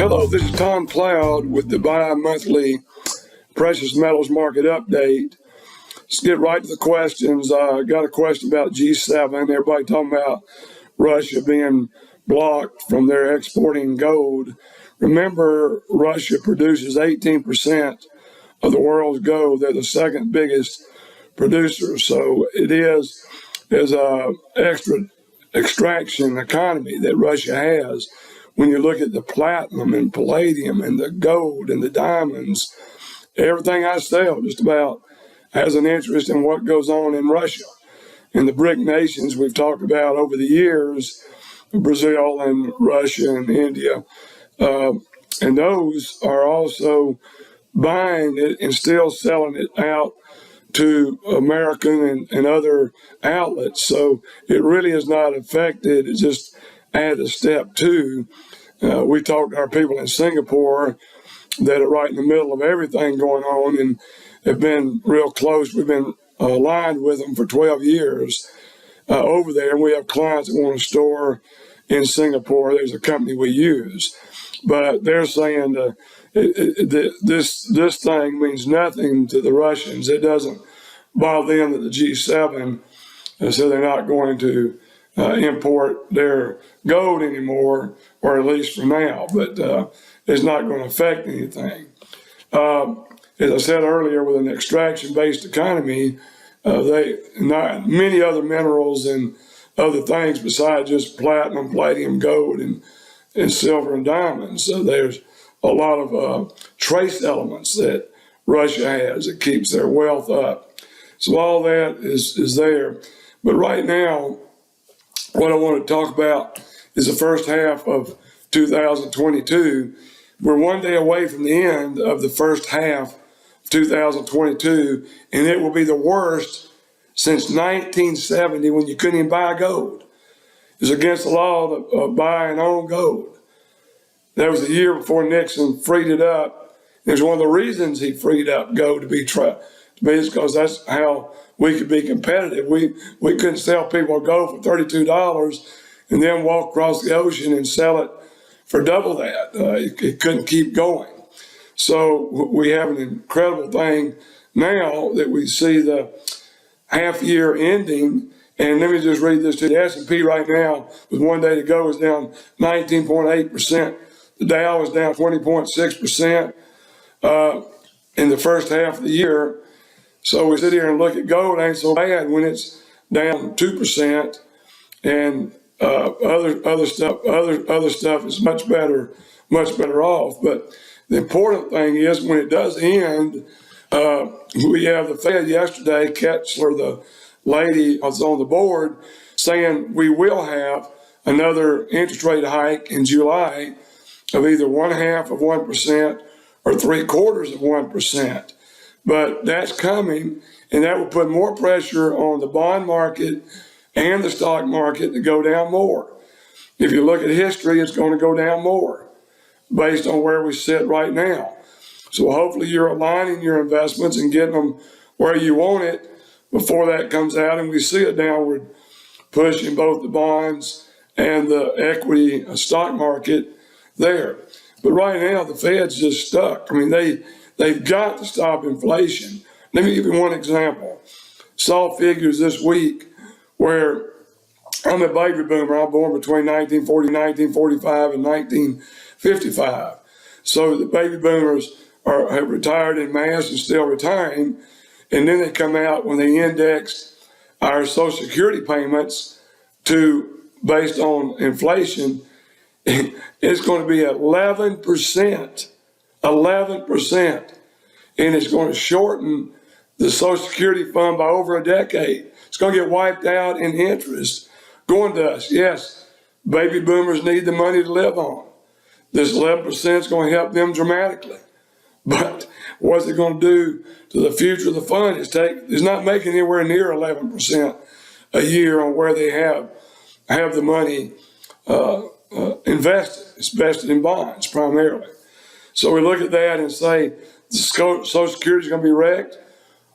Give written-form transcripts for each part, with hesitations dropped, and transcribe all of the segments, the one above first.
Hello, this is Tom Cloud with the bi-monthly precious metals market update. Let's get right to the questions. I got a question about G7. Everybody talking about Russia being blocked from their exporting gold. Remember, Russia produces 18% of the world's gold. They're the second biggest producer. So it is a extra extraction economy that Russia has. When you look at the platinum and palladium and the gold and the diamonds, everything I sell just about has an interest in what goes on in Russia. And the BRIC nations we've talked about over the years, Brazil and Russia and India, and those are also buying it and still selling it out to American and other outlets. So it really is not affected. It just added a step two. We talked to our people in Singapore that are right in the middle of everything going on and have been real close. We've been aligned with them for 12 years over there. And we have clients that want to store in Singapore. There's a company we use. But they're saying this thing means nothing to the Russians. It doesn't bother them that the G7 so they're not going to import their gold anymore, or at least for now. But it's not going to affect anything. As I said earlier, with an extraction-based economy, many other minerals and other things besides just platinum, palladium, gold, and silver and diamonds. So there's a lot of trace elements that Russia has that keeps their wealth up. So all that is there. But right now, what I want to talk about is the first half of 2022. We're one day away from the end of the first half of 2022, and it will be the worst since 1970 when you couldn't even buy gold. It's against the law to buy and own gold. That was the year before Nixon freed it up. It was one of the reasons he freed up gold to be because that's how we could be competitive. We couldn't sell people gold for $32 and then walk across the ocean and sell it for double that. It couldn't keep going. So we have an incredible thing now that we see the half year ending. And let me just read this to you. The S&P right now, with one day to go, is down 19.8%. The Dow is down 20.6% in the first half of the year. So we sit here and look at gold, ain't so bad when it's down 2%, and other stuff is much better off. But the important thing is when it does end, we have the Fed yesterday, Kessler, the lady was on the board, saying we will have another interest rate hike in July of either 0.5% or 0.75%. But that's coming, and that will put more pressure on the bond market and the stock market to go down more. If you look at history, it's going to go down more based on where we sit right now. So hopefully you're aligning your investments and getting them where you want it before that comes out, and we see a downward push in both the bonds and the equity stock market there. But right now, the Fed's just stuck. I mean, they've got to stop inflation. Let me give you one example. Saw figures this week where I'm a baby boomer. I'm born between 1940, 1945, and 1955. So the baby boomers have retired in mass and still retiring. And then they come out when they index our Social Security payments based on inflation. It's going to be 11%. 11%. And it's going to shorten the Social Security fund by over a decade. It's going to get wiped out in interest going to us. Yes, baby boomers need the money to live on. This 11% is going to help them dramatically. But what's it going to do to the future of the fund? It's not making anywhere near 11% a year on where they have the money invested. It's invested in bonds primarily. So we look at that and say, Social Security is going to be wrecked.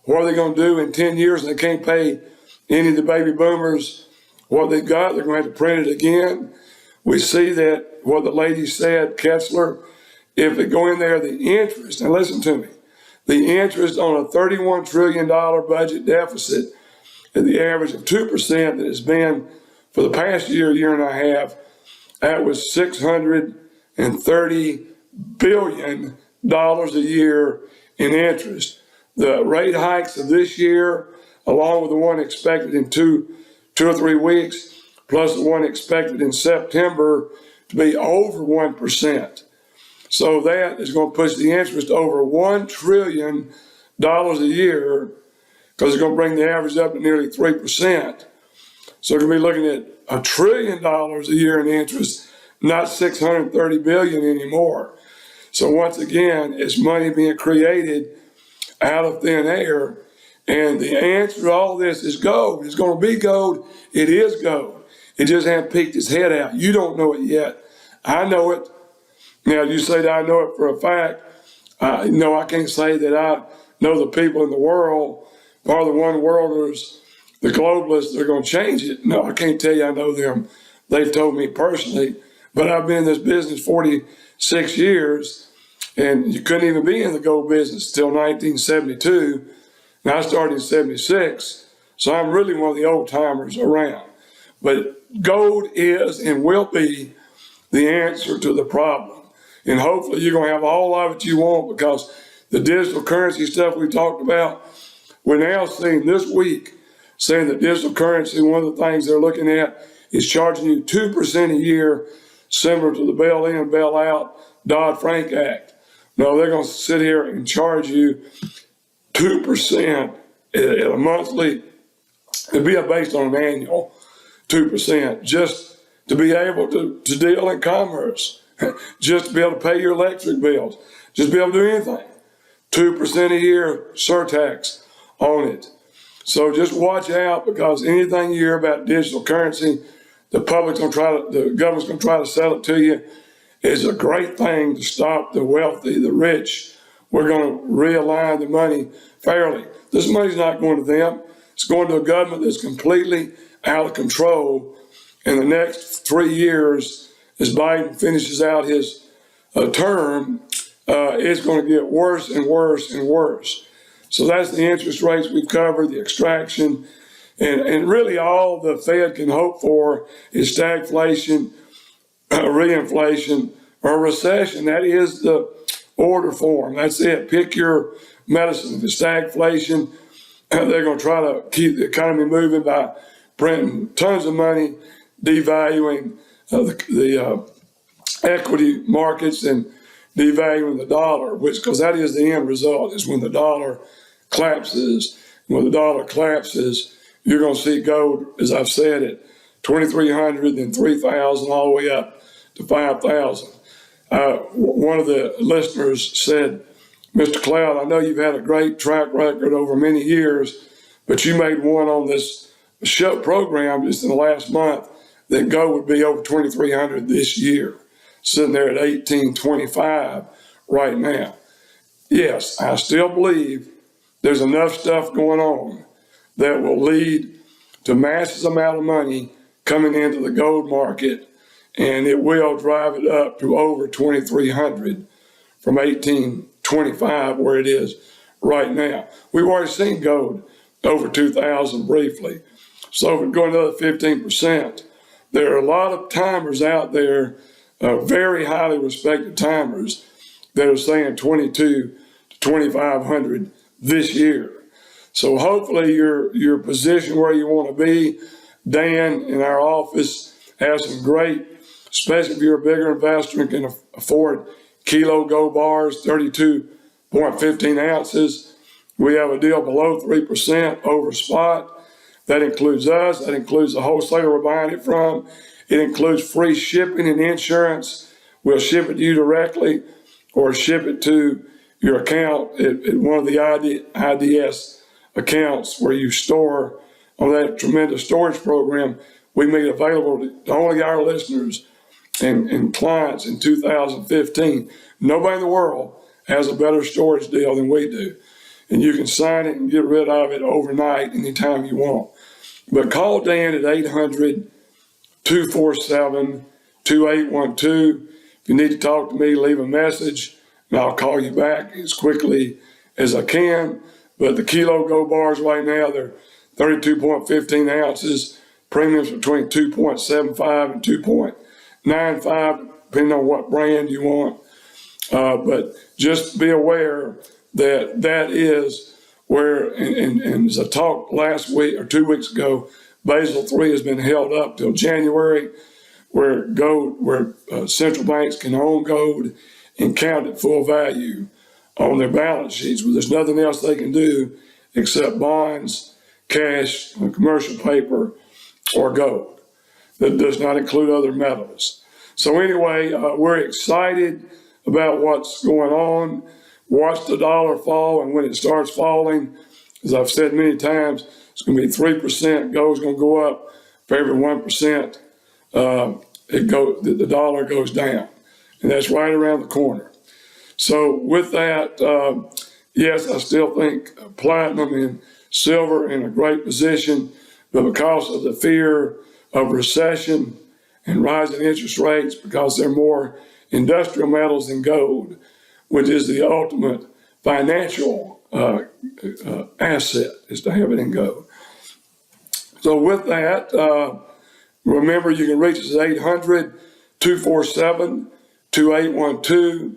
What are they going to do in 10 years? They can't pay any of the baby boomers what they've got. They're going to have to print it again. We see that what the lady said, Kessler, if it go in there, the interest, and listen to me, the interest on a $31 trillion budget deficit at the average of 2% that has been for the past year and a half, that was $630 billion a year in interest. The rate hikes of this year, along with the one expected in two or 3 weeks, plus the one expected in September to be over 1%. So that is going to push the interest over $1 trillion a year, because it's going to bring the average up to nearly 3%. So we're going to be looking at $1 trillion a year in interest, not $630 billion anymore. So once again, it's money being created out of thin air. And the answer to all this is gold. It's going to be gold. It is gold. It just hasn't peeked its head out. You don't know it yet. I know it. Now, you say that I know it for a fact. No, I can't say that I know the people in the world, or the one worlders, the globalists, they're going to change it. No, I can't tell you I know them. They've told me personally. But I've been in this business 46 years, and you couldn't even be in the gold business until 1972. And I started in 76. So I'm really one of the old timers around. But gold is and will be the answer to the problem. And hopefully you're going to have all of it you want, because the digital currency stuff we talked about, we're now seeing this week, saying that digital currency, one of the things they're looking at is charging you 2% a year, similar to the bail-in, bail-out Dodd-Frank Act. No, they're going to sit here and charge you 2% at a monthly, it'd be based on an annual 2%, just to be able to deal in commerce, just to be able to pay your electric bills, just be able to do anything. 2% a year surtax on it. So just watch out, because anything you hear about digital currency, the government's going to try to sell it to you, is a great thing to stop the wealthy, the rich. We're going to realign the money fairly. This money's not going to them. It's going to a government that's completely out of control. In the next 3 years, as Biden finishes out his term, it's going to get worse and worse and worse. So that's the interest rates we've covered, the extraction, and really all the Fed can hope for is stagflation, reinflation, or recession. That is the order form. That's it. Pick your medicine. If it's stagflation, they're going to try to keep the economy moving by printing tons of money, devaluing the equity markets, and devaluing the dollar, because that is the end result, is when the dollar collapses. When the dollar collapses, you're going to see gold, as I've said, at 2,300, then 3,000, all the way up to 5,000. One of the listeners said, Mr. Cloud, I know you've had a great track record over many years, but you made one on this show program just in the last month that gold would be over 2,300 this year, sitting there at 1,825 right now. Yes, I still believe there's enough stuff going on that will lead to massive amount of money coming into the gold market, and it will drive it up to over 2,300 from 1,825 where it is right now. We've already seen gold over 2,000 briefly. So if we go another 15%, there are a lot of timers out there, very highly respected timers, that are saying 2,200 to 2,500 this year. So hopefully you're positioned where you want to be. Dan in our office has some great, especially if you're a bigger investor and can afford kilo gold bars, 32.15 ounces. We have a deal below 3% over spot. That includes us. That includes the wholesaler we're buying it from. It includes free shipping and insurance. We'll ship it to you directly or ship it to your account at one of the IDS accounts where you store on that tremendous storage program we made available to only our listeners and clients in 2015. Nobody in the world has a better storage deal than we do. And you can sign it and get rid of it overnight anytime you want. But call Dan at 800-247-2812. If you need to talk to me, leave a message, and I'll call you back as quickly as I can. But the kilo gold bars right now, they're 32.15 ounces, premiums between 2.75 and 2.95, depending on what brand you want. But just be aware that that is where, and as I talked last week or 2 weeks ago, Basel III has been held up till January, where central banks can own gold and count at full value on their balance sheets. Well, there's nothing else they can do except bonds, cash, commercial paper, or gold. That does not include other metals. So anyway, we're excited about what's going on. Watch the dollar fall, and when it starts falling, as I've said many times, it's going to be 3%. Gold's going to go up for every 1%. The dollar goes down, and that's right around the corner. So with that, yes, I still think platinum and silver are in a great position, but because of the fear of recession and rising interest rates, because they're more industrial metals than gold, which is the ultimate financial asset, is to have it in gold. So with that, remember you can reach us at 800-247-2812.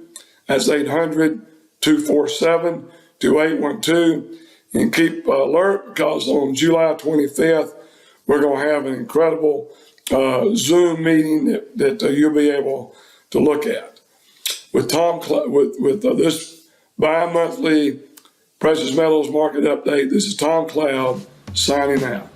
That's 800-247-2812. And keep alert, because on July 25th, we're going to have an incredible Zoom meeting that you'll be able to look at. With this bi-monthly precious metals market update, this is Tom Cloud signing out.